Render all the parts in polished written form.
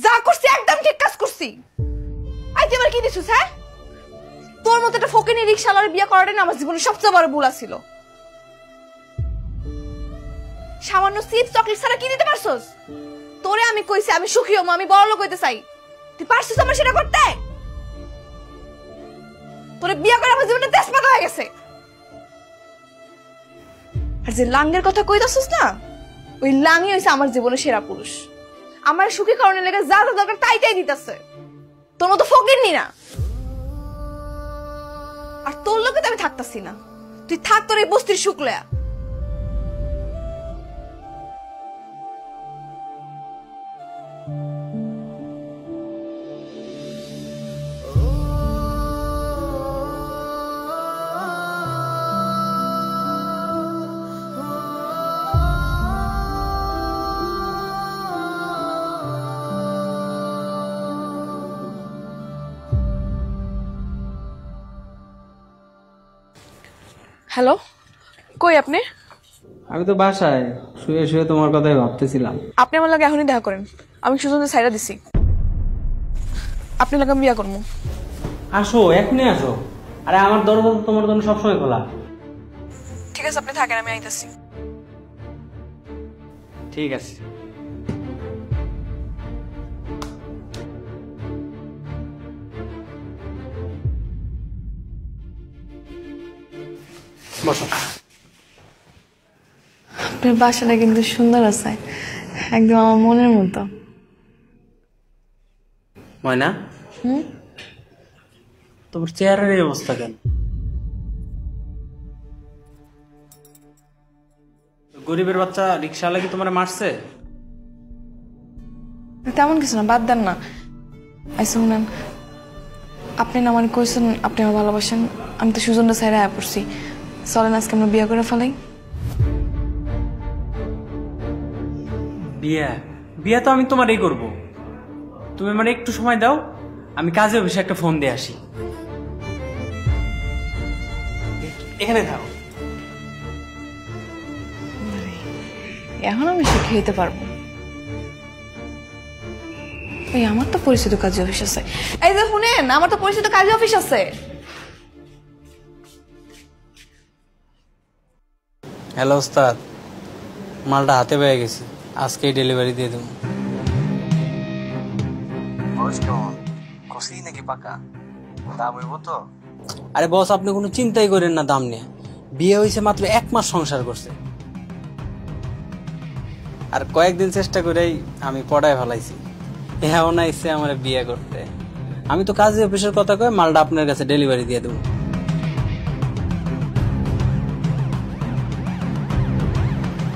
যা করছি একদম ঠিক কাজ করছি। আই তুই আমার কি দিছিস? হ্যাঁ, তোর মতো একটা ফকিনি রিকশাওয়ালার বিয়ে করাটাই না আমার জীবনের সবচেয়ে বড় ভুল ছিল। সামান্য চিপস চকলেট ছাড়া কি দিতে পারছস? তোরে আমি কইছি আমি সুখী হবো, আমি বড় লোক হইতে চাই, তুই পারছিস আমার সেটা করতে? তোরে বিয়ে করে আমার জীবনটা তেজপাতা হয়ে গেছে। আর যে লাঙ্গের কথা কইতাছিস না, ওই লাঙ্গই হইছে আমার জীবনের সেরা পুরুষ। আমার সুখী কারণে লেগে যা যা দরকার তাই তাই দিতেছে। তোর মতো ফকিরনি না। আর তোর লোকে তো আমি থাকতাছি না, তুই থাক তোর এই বস্তির সুখ লয়া। হ্যালো, কই আপনি? আমি তো বাসায় শুয়ে শুয়ে তোমার কথাই ভাবতেছিলাম। আপনি আমার লাগে এখনই দেখা করেন, আমি সুজনদের সাইডা দিছি। আপনি লাগে বিয়া করবো। আসো, এখনই আসো। আরে আমার দরজা তো তোমার জন্য সবসময় খোলা। ঠিক আছে, আপনি থাকেন, আমি আইতাছি। ঠিক আছে। বসো। আপনার বাসাটা কিন্তু সুন্দর আছে, একদম আমার মনের মতো। ময়না, তোমার চেহারার এই অবস্থা কেন? গরিবের বাচ্চা রিক্সাওয়ালা কি তোমার মারছে? তেমন কিছু না, বাদ দেন না। আইসা শুনেন, আপনি না মানে কইছেন আপনি আমার ভালোবাসেন, আমি তো সুজনটা সাইডে আয়া পড়ছি। চলেন আজকে আমরা বিয়ে করে ফেলাই। বিয়ে? বিয়ে তো আমি তোমারই করবো। তুমি মানে একটু সময় দাও, আমি কাজে অফিসে একটা ফোন দিয়ে আসি। এখানে থাকো। এখন আমি সুখী হইতে পারবো? এই আমার তো পরিচিত কাজী অফিস আছে। এই যে শুনেন, আমার তো পরিচিত কাজী অফিস আছে। হ্যালো ওস্তাদ, মালটা হাতে পেয়ে গেছি, আজকেই ডেলিভারি দিয়ে দেবো। নাকি পাকা দাম হইব তো? আরে বস, আপনি কোনো চিন্তাই করেন না দাম নিয়ে। বিয়ে হয়েছে মাত্র 1 মাস সংসার করছে, আর কয়েকদিন চেষ্টা করেই আমি পড়ায় ফেলাইছি। এখন আইসে আমার বিয়ে করতে। আমি তো কাজী অফিসের কথা কয়ে মালটা আপনার কাছে ডেলিভারি দিয়ে দেবো।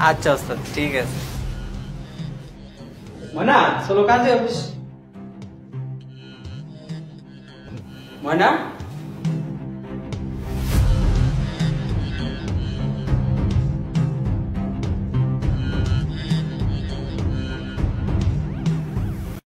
আচ্ছা ওস্তাদ, ঠিক আছে। ময়না, চলো কাজী অফিস। ময়না।